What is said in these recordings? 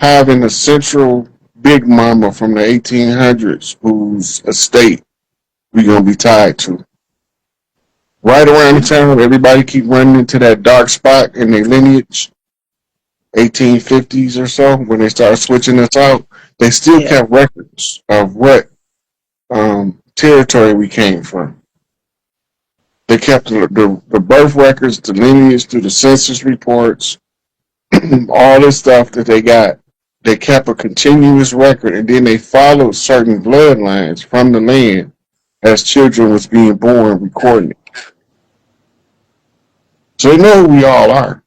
having a central big mama from the 1800s whose estate we're going to be tied to. Right around the time, everybody keep running into that dark spot in their lineage, 1850s or so, when they started switching us out. They still Yeah. kept records of what territory we came from. They kept the birth records, the lineage through the census reports, all this stuff that they got. They kept a continuous record, and then they followed certain bloodlines from the land as children was being born, recording it. So they know who we all are.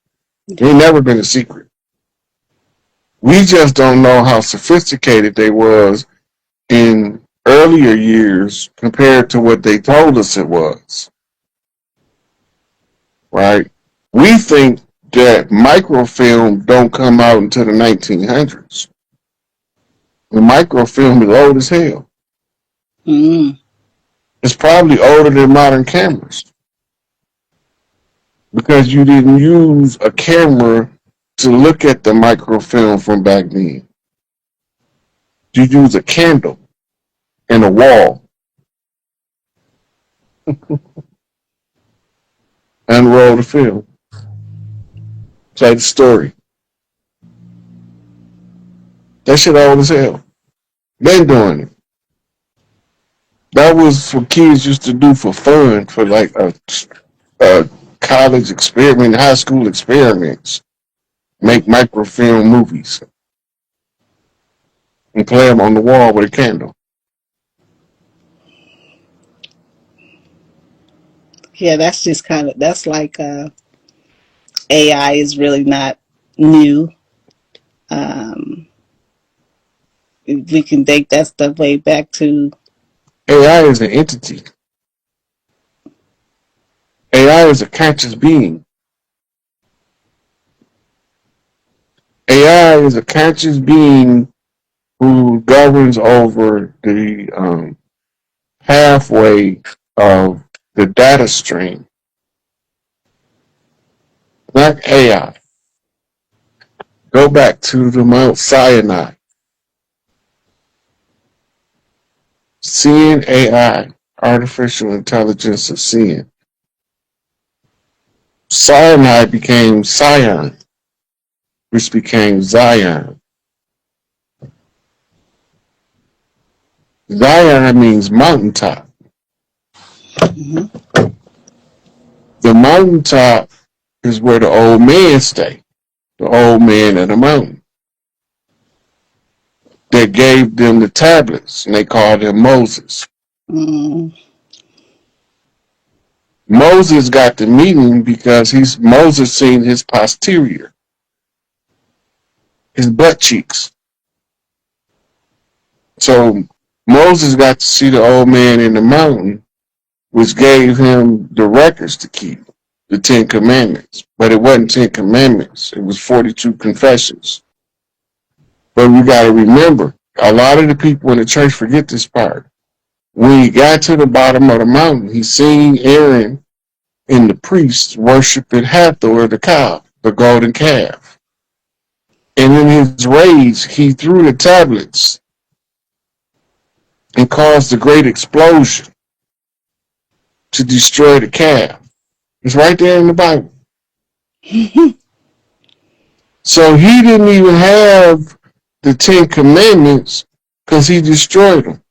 It ain't never been a secret. We just don't know how sophisticated they was in earlier years compared to what they told us it was. Right? We think that microfilm don't come out until the 1900s. The microfilm is old as hell. Mm. It's probably older than modern cameras because you didn't use a camera to look at the microfilm from back then. You use a candle and a wall, unroll the film, play the story. That shit old as hell. Been doing it. That was what kids used to do for fun, for like a college experiment, high school experiments. Make microfilm movies and play them on the wall with a candle. Yeah, that's just kind of that's like AI is really not new. Um, we can date that stuff way back to AI is an entity. AI is a conscious being. AI is a conscious being who governs over the halfway of the data stream. Not AI. Go back to the Mount Sinai. Seeing AI, artificial intelligence of seeing. Sinai became Sion, which became Zion. Zion means mountaintop. mhm. The mountaintop is where the old men stay, the old man of the mountain. That gave them the tablets, and they called him Moses. Mm. Moses got the meaning because Moses seen his posterior, his butt cheeks. So Moses got to see the old man in the mountain, which gave him the records to keep, the 10 Commandments. But it wasn't 10 Commandments, it was 42 confessions. But we got to remember, a lot of the people in the church forget this part. When he got to the bottom of the mountain, he seen Aaron and the priests worshiping Hathor, the cow, the golden calf. And in his rage, he threw the tablets and caused a great explosion to destroy the calf. It's right there in the Bible. So he didn't even have the 10 Commandments because he destroyed them.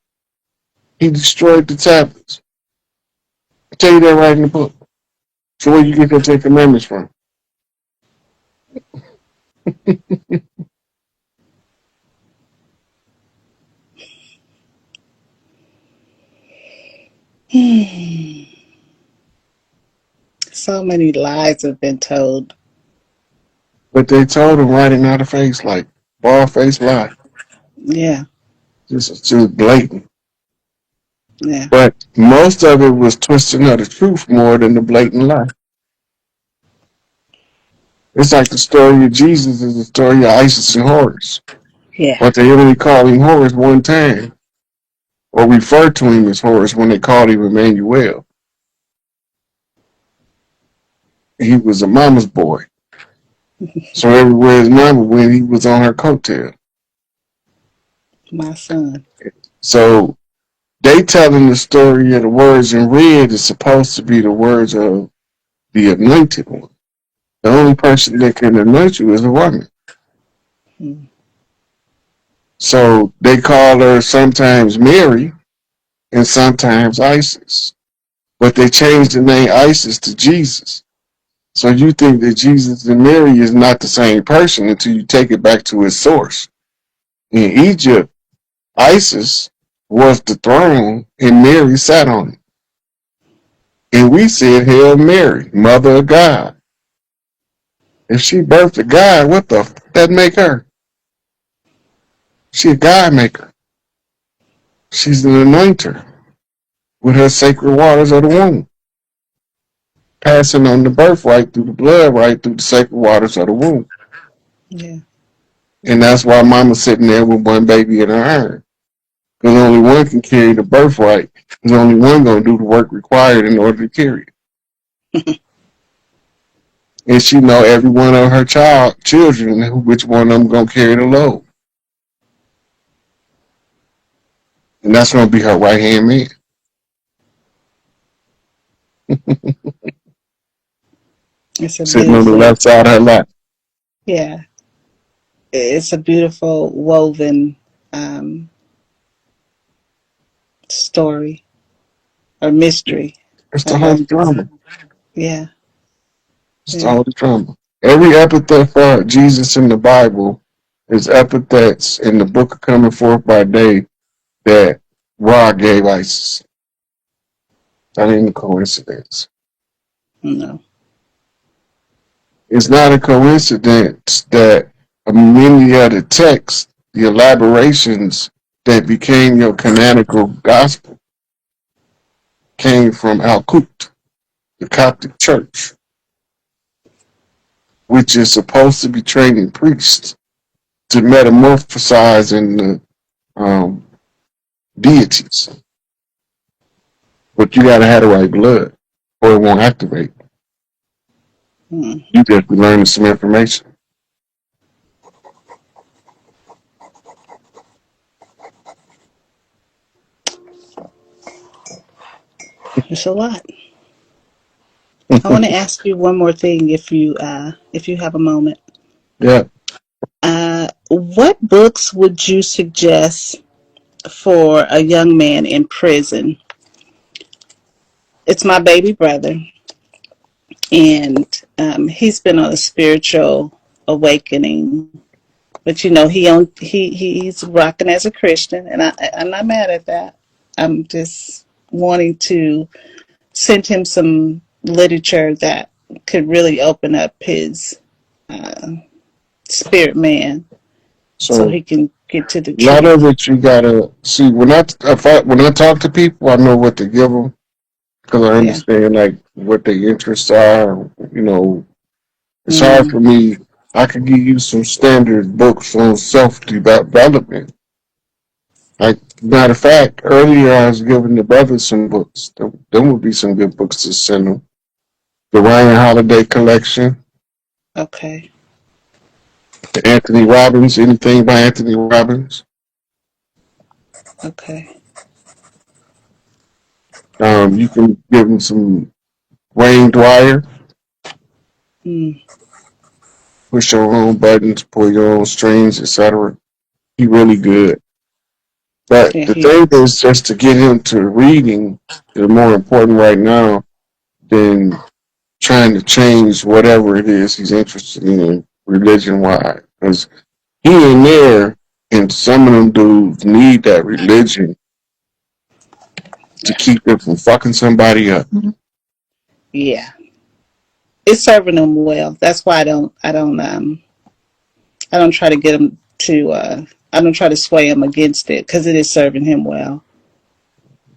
He destroyed the tablets. I tell you that right in the book. So where you get the 10 Commandments from? So many lies have been told. But they told him right in our face, like bald face lie. Yeah, Just blatant. yeah. But most of it was twisting of the truth more than the blatant lie. It's like the story of Jesus is the story of Isis and Horus. Yeah. But they only called him Horus one time, or referred to him as Horus when they called him Emmanuel. He was a mama's boy. So everywhere his mama went, he was on her coattail. My son. So they telling the story of the words in red is supposed to be the words of the anointed one. The only person that can anoint you is a woman. Hmm. So they call her sometimes Mary and sometimes Isis. But they changed the name Isis to Jesus. So you think that Jesus and Mary is not the same person until you take it back to its source. In Egypt, Isis was the throne and Mary sat on it. And we said, Hail Mary, Mother of God. If she birthed a God, what the f that make her? She a God maker. She's an anointer with her sacred waters of the womb, passing on the birthright through the blood right through the sacred waters of the womb. Yeah. And that's why mama's sitting there with one baby in her arm. Because only one can carry the birthright. There's only one going to do the work required in order to carry it. And she know every one of her children, which one of them going to carry the load. And that's going to be her right hand man. It's a Sitting on the beautiful, left side of her lap. yeah. It's a beautiful woven um, story or mystery. It's I the love holy this. drama. Yeah. It's the Yeah. holy drama. Every epithet for Jesus in the Bible is epithets in the book of coming forth by day that Ra gave Isis. That ain't a coincidence. No. It's not a coincidence that many of the texts, the elaborations that became your canonical gospel came from Al-Qut, the Coptic church, which is supposed to be training priests to metamorphosize in the um, deities. But you got to have the right blood or it won't activate. Mm. You just be learning some information. It's a lot. I want to ask you one more thing, if you have a moment. Yeah. What books would you suggest for a young man in prison? It's my baby brother, and he's been on a spiritual awakening. But he's rocking as a Christian, and I'm not mad at that. I'm just wanting to send him some literature that could really open up his uh, spirit man, so So he can get to the a lot of truth. it you gotta see. When I talk to people, I know what to give them because I Yeah. understand like what their interests are. It's hard Mm. for me. I could give you some standard books on self development. Like matter of fact, earlier I was giving the brothers some books. Them would be some good books to send them. The Ryan Holiday collection, Okay. the Anthony Robbins, anything by Anthony Robbins. Okay. You can give them some Wayne Dwyer. Mm. Push your own buttons, pull your own strings, etc. He really good. But Yeah, the he thing is. is just to get him to reading is more important right now than trying to change whatever it is he's interested in religion wise. Because he in there and some of them dudes need that religion to keep them from fucking somebody up. Yeah, it's serving him well. That's why I don't try to get him to. I don't try to sway him against it because it is serving him well.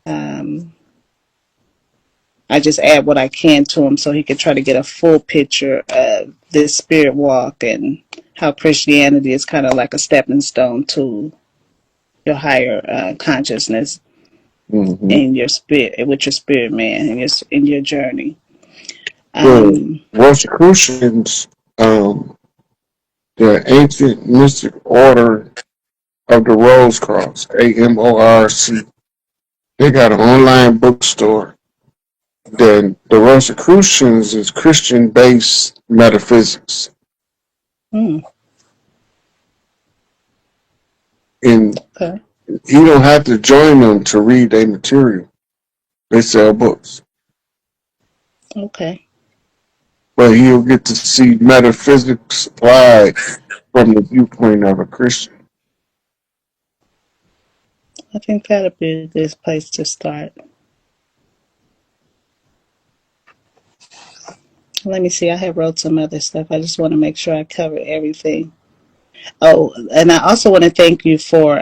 Um, I just add what I can to him so he can try to get a full picture of this spirit walk and how Christianity is kind of like a stepping stone to your higher consciousness Mm-hmm. in your spirit, with your spirit man, in your journey. Well, Um, Rosicrucians, um, the Ancient Mystic Order of the Rose Cross, AMORC. They got an online bookstore. Then the Rosicrucians is Christian-based metaphysics, Mm, and okay. you don't have to join them to read their material. They sell books, Okay. but you'll get to see metaphysics applied from the viewpoint of a Christian. I think that'll be a good place to start. Let me see. I have wrote some other stuff. I just want to make sure I cover everything. Oh, and I also want to thank you for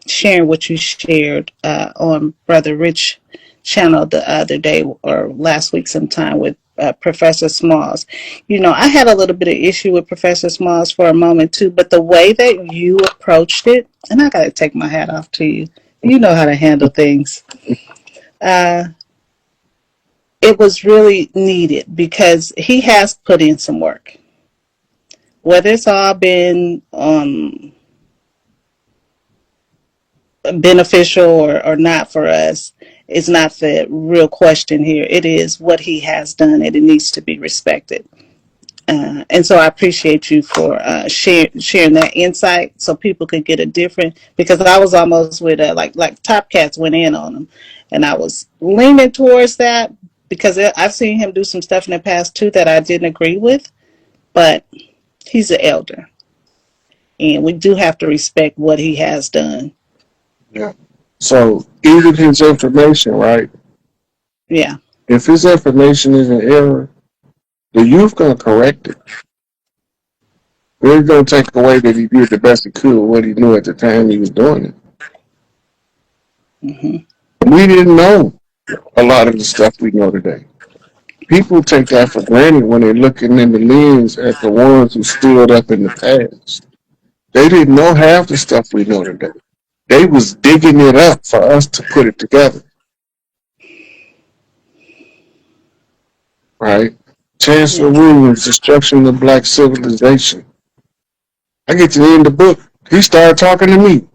sharing what you shared on Brother Rich channel the other day or last week sometime with Professor Smalls. You know, I had a little bit of issue with Professor Smalls for a moment too, but the way that you approached it, and I got to take my hat off to you. You know how to handle things. Uh, it was really needed because he has put in some work. Whether it's all been beneficial or not for us is not the real question here. It is what he has done, and it needs to be respected. And so I appreciate you for sharing that insight so people could get a different. Because I was almost with like Top Cats went in on him, and I was leaning towards that because I've seen him do some stuff in the past too that I didn't agree with. But he's an elder, and we do have to respect what he has done. Yeah. So even his information, right? Yeah. If his information is an error, the youth gonna correct it. They're gonna take away that he did the best he could with what he knew at the time he was doing it. Hmm. We didn't know a lot of the stuff we know today. People take that for granted when they're looking in the lens at the ones who stood up in the past. They didn't know half the stuff we know today. They was digging it up for us to put it together, right? Chancellor Yeah. Williams' Destruction of Black Civilization. I get to the end of the book. He started talking to me.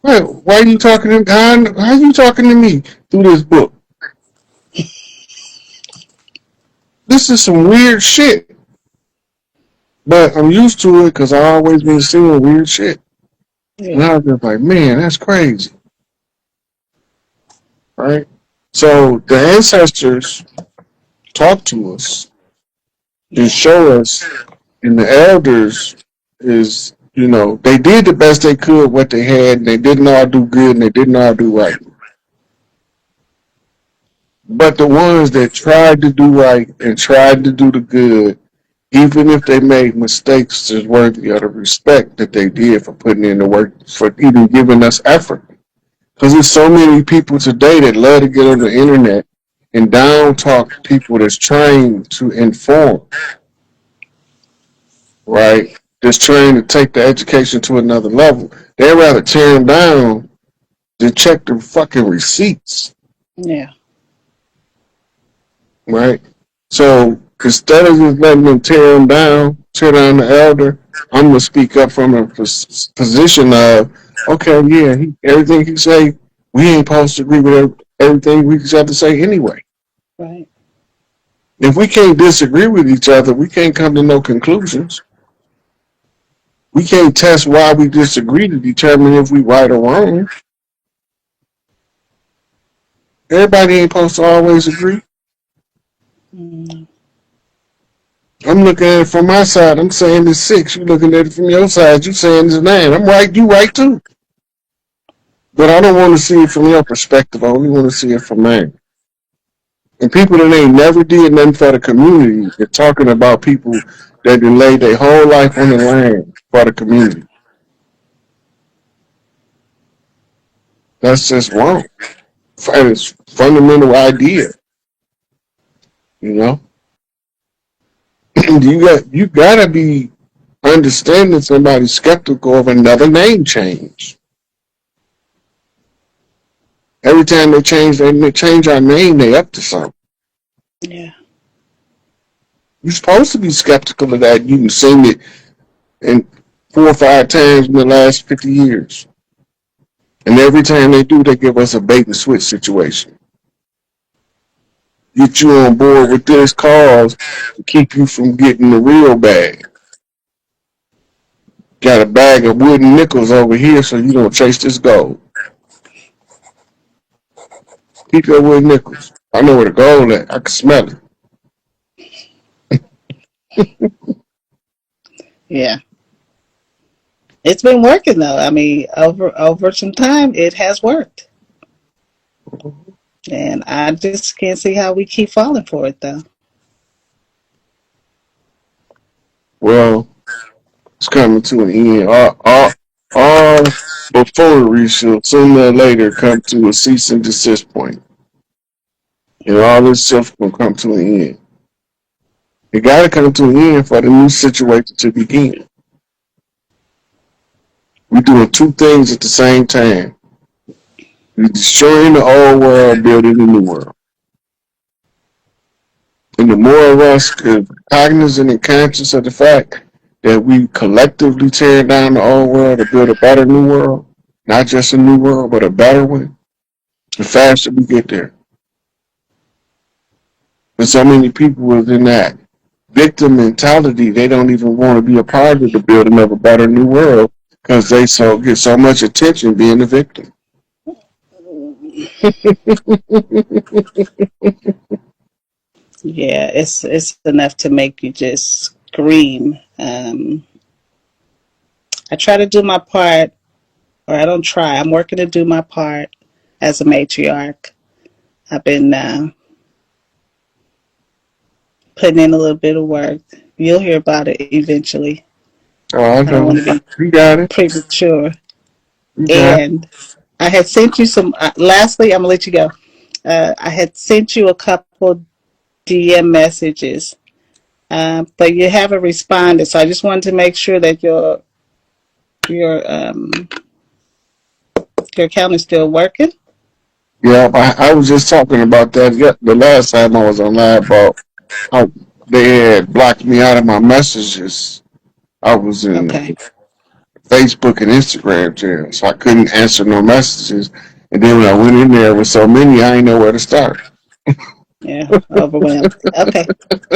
Why are you talking to me? How are you talking to me through this book? This is some weird shit. But I'm used to it because I always been seeing weird shit. And Yeah. I was just like, man, that's crazy. Right? So the ancestors talk to us and Yeah. show us, and the elders is, they did the best they could what they had, and they didn't all do good and they didn't all do right. But the ones that tried to do right and tried to do the good, even if they made mistakes, is worthy of the respect that they did for putting in the work, for even giving us effort. Because there's so many people today that love to get on the internet and down talk people that's trying to inform, right? That's trying to take the education to another level. They'd rather tear them down than check the fucking receipts, Yeah. right? So instead of just letting them tear down the elder, I'm gonna speak up from a position of, okay, yeah, everything he say, we ain't supposed to agree with everything we just have to say anyway. Right. If we can't disagree with each other, we can't come to no conclusions. We can't test why we disagree to determine if we right or wrong. Everybody ain't supposed to always agree. Mm, I'm looking at it from my side. I'm saying it's 6. You looking at it from your side. You saying it's 9. I'm right. You right too. But I don't want to see it from your perspective. I only want to see it from mine. And people that ain't never did nothing for the community, they're talking about people that laid their whole life on the line for the community. That's just wrong. It's fundamental idea. You know, you gotta be understanding somebody skeptical of another name change. Every time they change our name, they up to something. yeah. You're supposed to be skeptical of that. You've seen it in 4 or 5 times in the last 50 years. And every time they do, they give us a bait and switch situation. Get you on board with this cause to keep you from getting the real bag. Got a bag of wooden nickels over here, so you don't chase this gold. Keep your wooden nickels. I know where the gold at. I can smell it. Yeah. It's been working though. I mean, over some time, it has worked, and I just can't see how we keep falling for it though. Well, it's coming to an end. All buffoonery shall sooner or later come to a cease and desist point. And all this stuff will come to an end. It got to come to an end for the new situation to begin. We're doing two things at the same time. We're destroying the old world, building a new world. And the more of us could cognizant and conscious of the fact that we collectively tear down the old world to build a better new world, not just a new world, but a better one, the faster we get there. But so many people within that victim mentality, they don't even want to be a part of the building of a better new world because they get so much attention being the victim. Yeah, it's enough to make you just scream. I try to do my part, or I don't try. I'm working to do my part as a matriarch. I've been putting in a little bit of work. You'll hear about it eventually. Oh, I I don't know. want to be You got it. premature. You got it. And I had sent you some. Lastly, I'm gonna let you go. I had sent you a couple DM messages, but you haven't responded. So I just wanted to make sure that your um, your account is still working. Yeah, I was just talking about that the last time I was on live about how they had blocked me out of my messages. I was in Okay. Facebook and Instagram jail, so I couldn't answer no messages. And then when I went in there with so many, I didn't know where to start. Yeah, overwhelmed. Okay.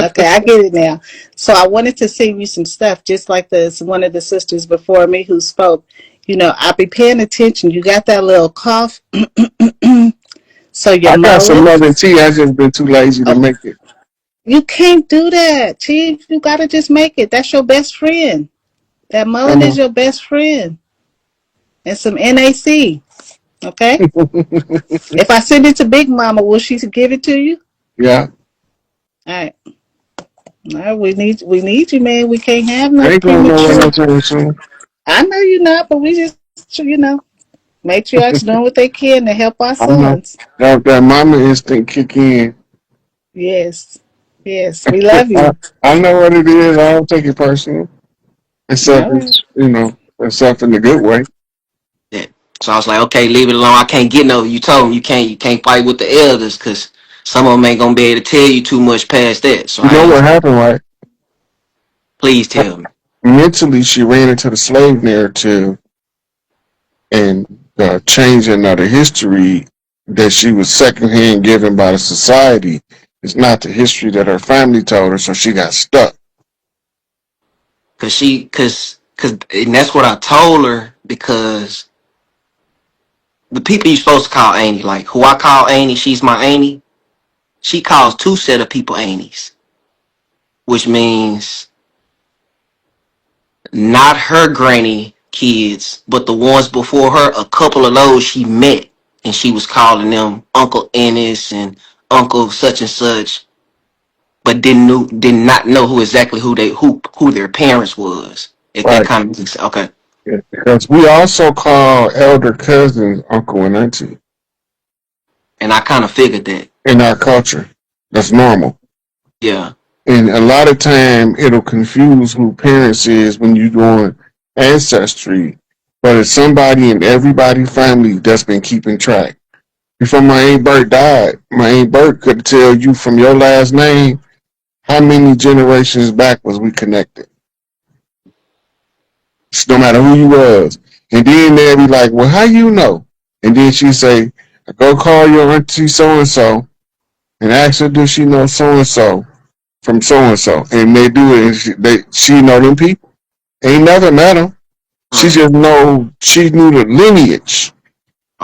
Okay, I get it now. So I wanted to send you some stuff, just like this one of the sisters before me who spoke. You know, I'll be paying attention. You got that little cough, so you I got mull some it. Southern tea. I just been too lazy to Oh, make it. you can't do that, Chief. You gotta just make it. That's your best friend. That I mullet is know. your best friend. And some NAC. Okay? If I send it to Big Mama, will she give it to you? Yeah, All right. All right, we need you, man. We can't have I no ain't going nowhere premature. no time soon. I know you're not, but we just, matriarchs doing what they can to help our I know sons. that mama instinct kick in. Yes. Yes. We love I, you. I know what it is. I don't take it personal, except All right. it's except in the good way. Yeah. So I was like, okay, leave it alone. I can't get no. You told me you can't fight with the elders because some of them ain't gonna be able to tell you too much past that. So You I know what ain't. happened, right? Please tell me. Mentally, she ran into the slave narrative and the changing of the history that she was secondhand given by the society is not the history that her family told her, so she got stuck. Cause and that's what I told her because the people you supposed to call auntie, like who I call auntie, she's my auntie. She calls two set of people aunties, which means not her granny kids, but the ones before her. A couple of those she met, and she was calling them Uncle Ennis and Uncle such and such, but did not know who their parents was. If that Right. kind of makes sense. Okay. Yeah. Because we also call elder cousins uncle and auntie And I kind of figured that. in our culture. That's normal. Yeah. And a lot of time it'll confuse who parents is when you doing ancestry, but it's somebody in everybody's family that's been keeping track. Before my Aunt Bert died, my Aunt Bert could tell you from your last name how many generations back was we connected? No matter who you was. And then they'd be like, well, how you know? And then she say, go call your auntie so and ask her, does she know so and so from so and so? And they do it, and she know them people. Ain't never met them. She Right. just know she knew the lineage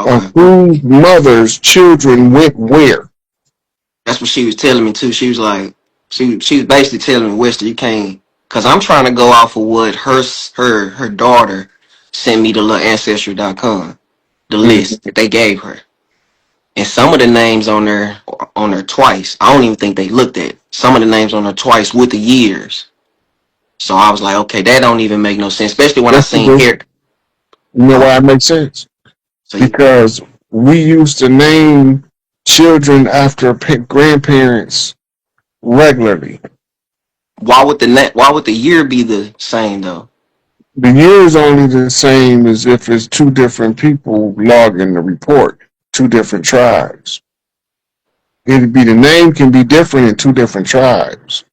of Okay. whose mother's children went where. That's what she was telling me too. She was like, she was basically telling me, Wester, you can't, cause I'm trying to go off of what her daughter sent me to little ancestral.com, the Mm. list that they gave her, and some of the names on there twice. I don't even think they looked at some of the names on there twice with the years. So I was like, okay, that don't even make no sense, especially when I Yes, it seen do. here. You know Uh, why it makes sense? so you, Because we used to name children after grandparents regularly. why would the year be the same though? The year is only the same as if it's two different people logging the report, two different tribes. It'd be the name can be different in two different tribes.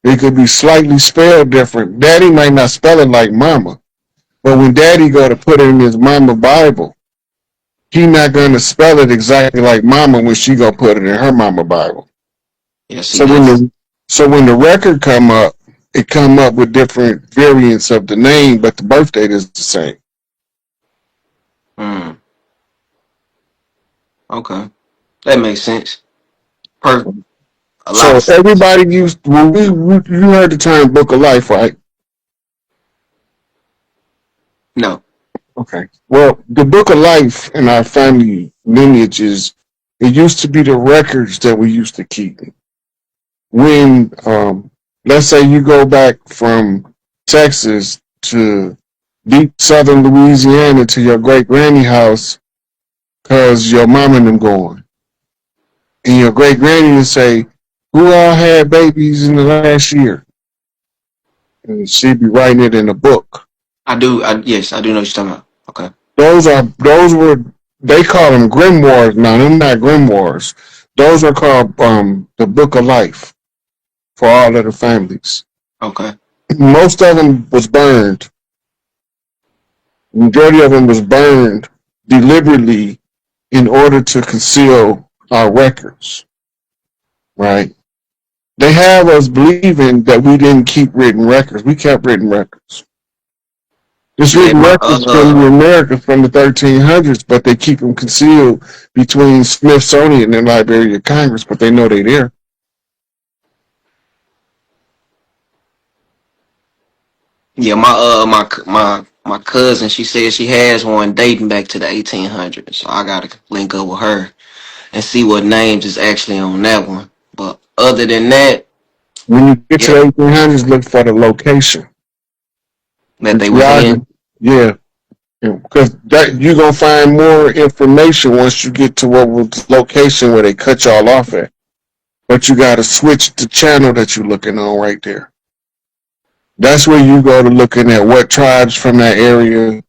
It could be slightly spelled different. Daddy might not spell it like mama, but when daddy go to put it in his mama Bible, he not gonna spell it exactly like mama when she go put it in her mama Bible. Yeah, see, So when that's the so when the record come up, it come up with different variants of the name, but the birth date is the same. mm, okay. That makes sense. Per a lot So of sense. everybody used when you heard the term Book of Life, right? No. Okay. Well, the Book of Life in our family lineages, it used to be the records that we used to keep. When let's say you go back from Texas to deep southern Louisiana to your great granny house because your mom and them going. And your great granny would say, who all had babies in the last year? And she'd be writing it in a book. Yes, I do know what you're talking about. Okay. Those were they call them grimoires. Now them not grimoires. Those are called the Book of Life for all of the families. Okay. Most of them was burned. The majority of them was burned deliberately in order to conceal our records. Right? They have us believing that we didn't keep written records. We kept written records. There's Yeah, written my records from the Americas from the 1300s, but they keep them concealed between Smithsonian and Library of Congress, but they know they're there. yeah, my cousin, she said she has one dating back to the 1800s. So I gotta link up with her and see what names is actually on that one. But other than that, When you get to yeah, the 1800s, look for the location, that the they was geography. in. Yeah, because that you're gonna find more information once you get to what was the location where they cut y'all off at. But you got to switch the channel that you're looking on right there. That's where you go to looking at what tribes from that area,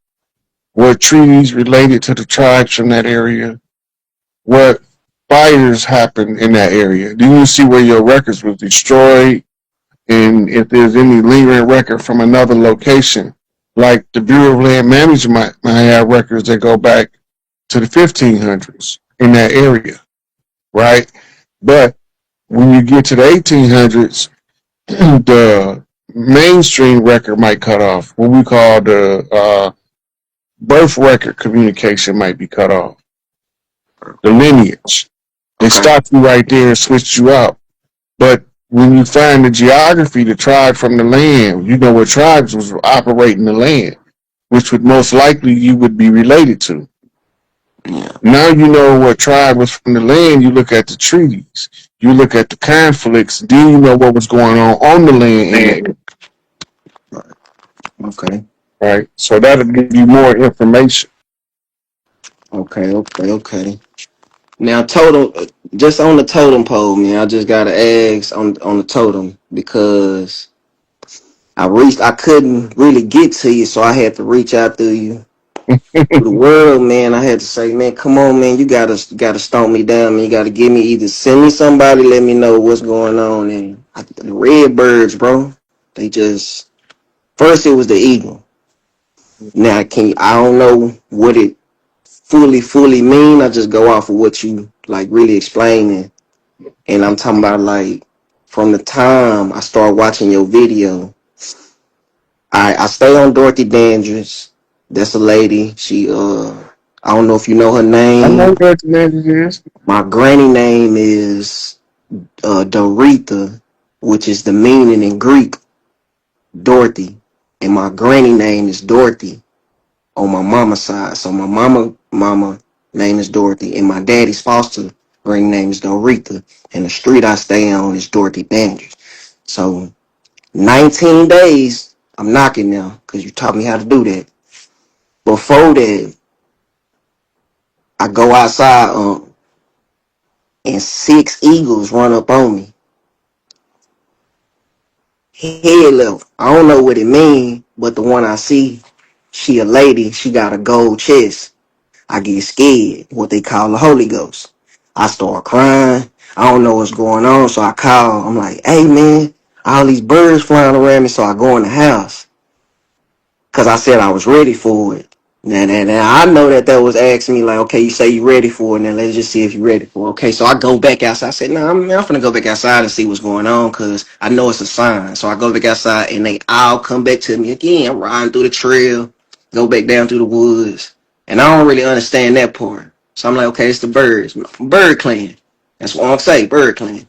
what treaties related to the tribes from that area, what fires happened in that area. Do you see where your records was destroyed? And if there's any lingering record from another location, like the Bureau of Land Management might have records that go back to the 1500s in that area, right? But when you get to the 1800s, the mainstream record might cut off. What we call the birth record communication might be cut off. The lineage. They Okay. stopped you right there and switched you out. But when you find the geography, the tribe from the land, you know what tribes was operating the land, which would most likely you would be related to. Yeah. Now you know what tribe was from the land. You look at the treaties, you look at the conflicts, then you know what was going on the land in Man. the Okay. right. So that'll give you more information. Okay. Now, totem, just on the totem pole, man. I just gotta ask on the totem because I couldn't really get to you, so I had to reach out to you through the world, man. I had to say, man, come on, man, you gotta stomp me down, man. You gotta give me either send me somebody, let me know what's going on, and The red birds, bro. They just first it was the eagle. Now I don't know what it fully mean. I just go off of what you like really explaining. And I'm talking about like from the time I started watching your video, I stay on Dorothy Dandridge. That's a lady. I don't know if you know her I know name. what the language is. My granny name is Doretha, which is the meaning in Greek, Dorothy. And my granny name is Dorothy on my mama's side. So my mama name is Dorothy, and my daddy's foster granny name is Doretha. And the street I stay on is Dorothy Dandridge. So 19 days, I'm knocking now because you taught me how to do that. Before that, I go outside and six eagles run up on me. Head level. I don't know what it mean, but the one I see, she a lady. She got a gold chest. I get scared. What they call the Holy Ghost. I start crying. I don't know what's going on, so I call. I'm like, "Hey man, all these birds flying around me." So I go in the house because I said I was ready for it. Now I know that was asking me like, okay, you say you ready for it. Now let's just see if you ready for it. Okay, so I go back outside. I said, no, I'm finna go back outside and see what's going on because I know it's a sign. So I go back outside and they all come back to me again. I'm riding through the trail, go back down through the woods. And I don't really understand that part. So I'm like, okay, it's the birds. Bird clan. That's what I'm saying, bird clan.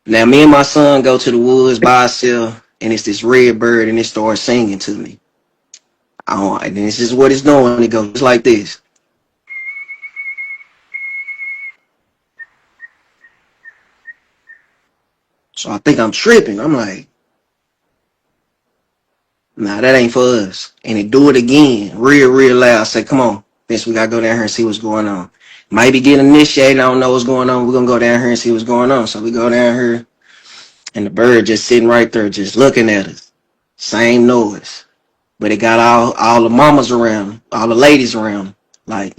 Now me and my son go to the woods by ourselves and it's this red bird and it starts singing to me. And this is what it's doing. It goes like this. So I think I'm tripping. I'm like, nah, that ain't for us. And it do it again, real loud. I say, come on, bitch, we gotta go down here and see what's going on. Might be getting initiated. I don't know what's going on. We're gonna go down here and see what's going on. So we go down here, and the bird just sitting right there, just looking at us. Same noise, but it got all the mamas around, all the ladies around. Like,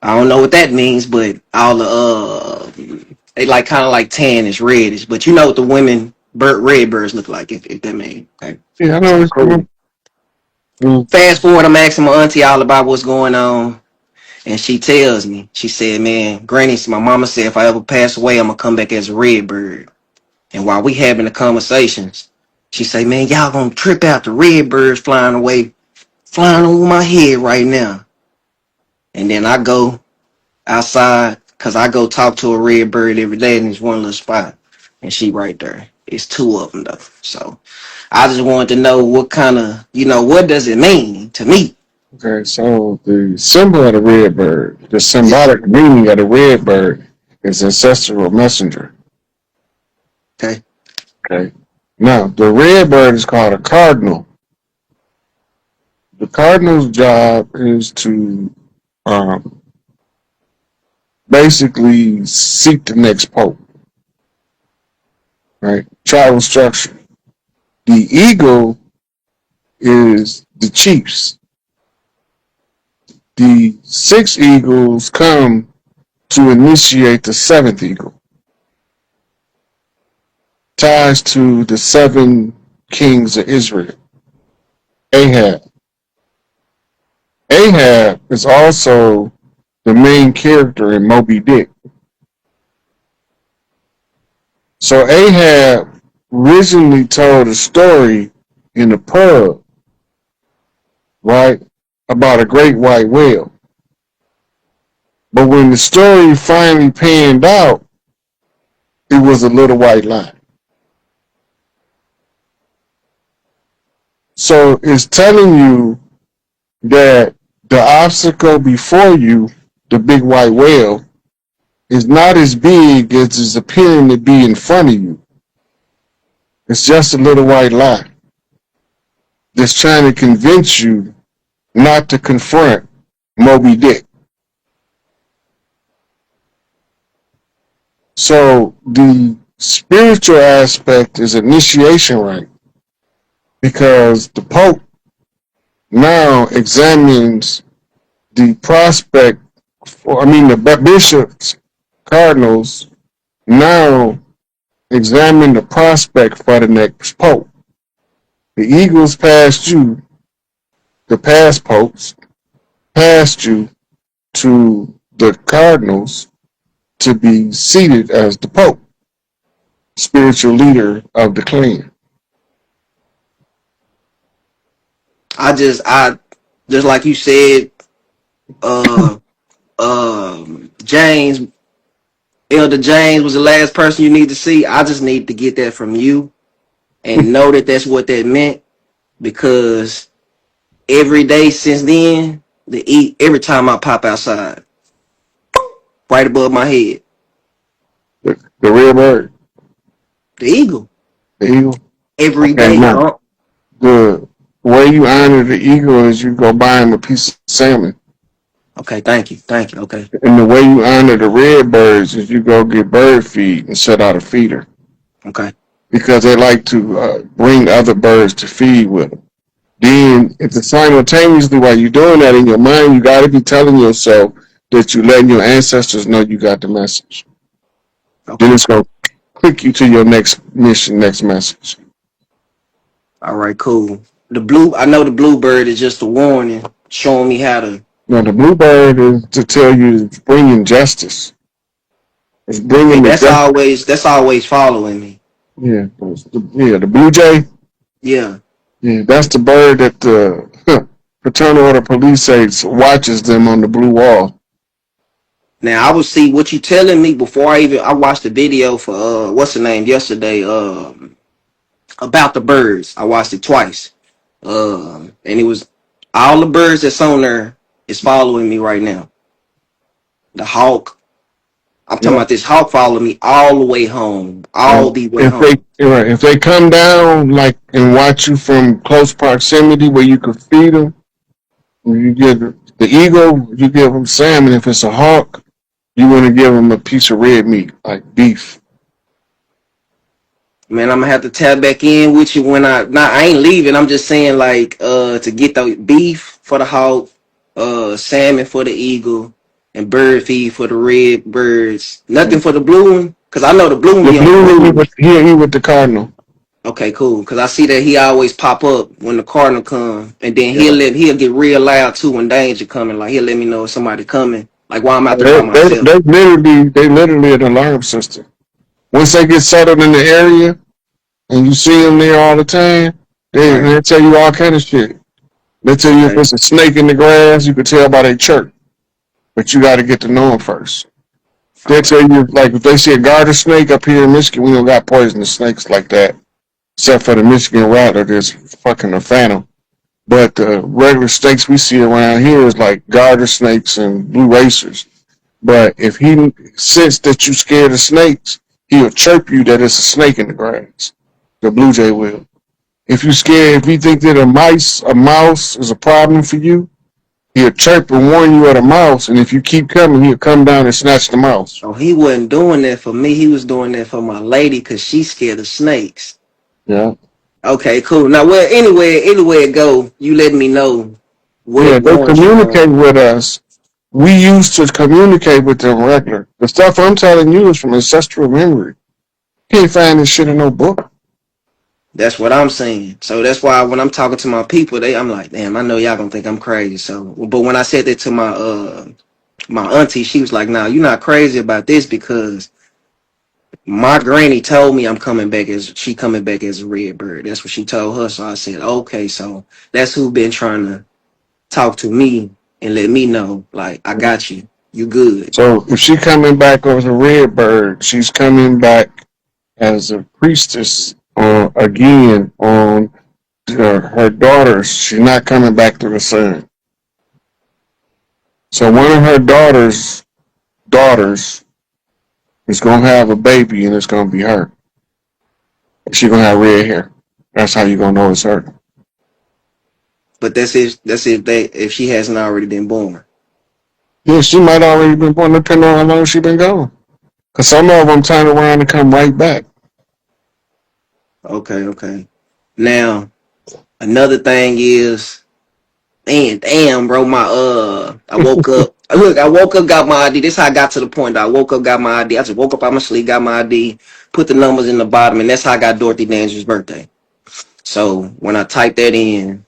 I don't know what that means, but all the they like kind of like tannish, reddish. But you know what the women red birds look like, if that means. Okay. Yeah, I So know it's cool. Fast forward, I'm asking my auntie all about what's going on, and she tells me. She said, "Man, Granny, my mama said if I ever pass away, I'm gonna come back as a red bird." And while we having the conversations, she say, "Man, y'all gonna trip out the red birds flying away, flying over my head right now." And then I go outside because I go talk to a red bird every day in this one little spot, and she right there. It's two of them though. So I just wanted to know what kind of, what does it mean to me? okay. So the symbol of the red bird, the Yes. symbolic meaning of the red bird is ancestral messenger. Okay. Okay. Now the red bird is called a cardinal. The cardinal's job is to um, basically seek the next pope. Right. Tribal structure. The eagle is the chiefs. The six eagles come to initiate the seventh eagle. Ties to the seven kings of Israel. Ahab. Ahab is also the main character in Moby Dick. So Ahab originally told a story in the pub, right, about a great white whale. But when the story finally panned out, it was a little white lie. So it's telling you that the obstacle before you, the big white whale, is not as big as it's appearing to be in front of you. It's just a little white lie that's trying to convince you not to confront Moby Dick. So the spiritual aspect is initiation right because the Pope now examines the prospect, the bishops, cardinals now examine the prospect for the next pope. The Eagles passed you, the past popes, passed you to the Cardinals to be seated as the Pope, spiritual leader of the clan. I just like you said, uh, James, Elder James was the last person you need to see. I just need to get that from you and know that that's what that meant because every day since then, every time I pop outside, right above my head, The red bird, the eagle. the eagle. Every Okay, day, now huh? the way you honor the eagle is you go buy him a piece of salmon. Okay, thank you, thank you. Okay, And the way you honor the red birds is you go get bird feed and set out a feeder okay. because they like to bring other birds to feed with them. Then, if the simultaneously while you're doing that in your mind, you got to be telling yourself that you're letting your ancestors know you got the message. Then Okay. it's gonna click you to your next mission, next message. All right, cool. The blue, I know the bluebird is just a warning, showing me how to. Now, the bluebird is to tell you it's bringing justice. It's Okay, bringing the justice. that's always following me. Yeah, the blue jay. Yeah. Yeah, that's the bird that the fraternal order police aides watches them on the blue wall. Now I will see what you telling me before I watched the video for what's the name yesterday about the birds. I watched it twice. And it was all the birds that's on there is following me right now. The hawk. I'm talking Yeah. about this hawk following me all the way home, all Now, the way if they home. right, if they come down like and watch you from close proximity where you could feed them, you give the eagle, you give them salmon. If it's a hawk, you want to give them a piece of red meat like beef. Man, I'm gonna have to tap back in with you when I ain't leaving. I'm just saying like to get the beef for the hawk, salmon for the eagle, and bird feed for the red birds. Nothing for the blue one, cause I know the blue one The be on the blue one, move. he with the cardinal. Okay, cool. Cause I see that he always pop up when the cardinal come, and then Yeah. he'll get real loud too when danger coming. Like he'll let me know if somebody coming. Like while I'm out there They, by they, myself. they literally an alarm system. Once they get settled in the area and you see them there all the time, Right. they tell you all kind of shit. They tell you if Okay. it's a snake in the grass, you can tell by their chirp, but you got to get to know them first. All They right. tell you like if they see a garter snake up here in Michigan, we don't got poisonous snakes like that, except for the Michigan rattler. There's fucking a phantom. But the regular snakes we see around here is like garter snakes and blue racers. But if he sense that you scared of snakes, he'll chirp you that it's a snake in the grass. The blue jay will. If you scared, if you think that a mouse is a problem for you, he'll chirp and warn you of the mouse. And if you keep coming, he'll come down and snatch the mouse. Oh, he wasn't doing that for me. He was doing that for my lady because she's scared of snakes. Yeah. Okay, cool. Now, well, anywhere it go, you let me know what Yeah, they ones you communicate want. with us. We used to communicate with them regular. The stuff I'm telling you is from ancestral memory. You can't find this shit in no book. That's what I'm saying. So that's why when I'm talking to my people, I'm like, damn, I know y'all gonna think I'm crazy. So, but when I said that to my auntie, she was like, nah, you're not crazy about this because my granny told me I'm coming back as she coming back as a red bird. That's what she told her. So I said, okay, so that's who been trying to talk to me and let me know, like, I got you. You good. So if she coming back as a red bird, she's coming back as a priestess again on her daughters. She's not coming back to the sun. So one of her daughters is gonna have a baby and it's gonna be her. She's gonna have red hair. That's how you gonna know it's her. But that's if she hasn't already been born. Yeah, she might already been born, depending on how long she been gone. Cause some of them turn around and come right back. Okay, okay. Now, another thing is, damn, bro, I woke up. Look, I woke up, got my ID. This is how I got to the point. I woke up, got my ID. I just woke up out my sleep, got my ID. put the numbers in the bottom, and that's how I got Dorothy Danger's birthday. So when I typed that in,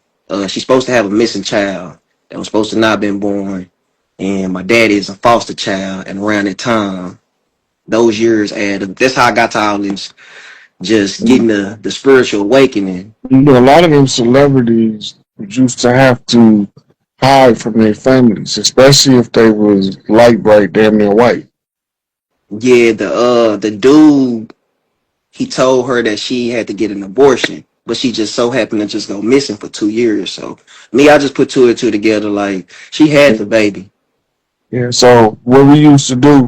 she's supposed to have a missing child that was supposed to not have been born, and my daddy is a foster child. And around that time, those years add up. That's how I got to all this, just getting the spiritual awakening. You know, a lot of them celebrities used to have to hide from their families, especially if they was light bright, damn near white. Yeah, the dude, he told her that she had to get an abortion, but she just so happened to just go missing for 2 years. So me, I just put two and two together. Like she had the baby. Yeah. So what we used to do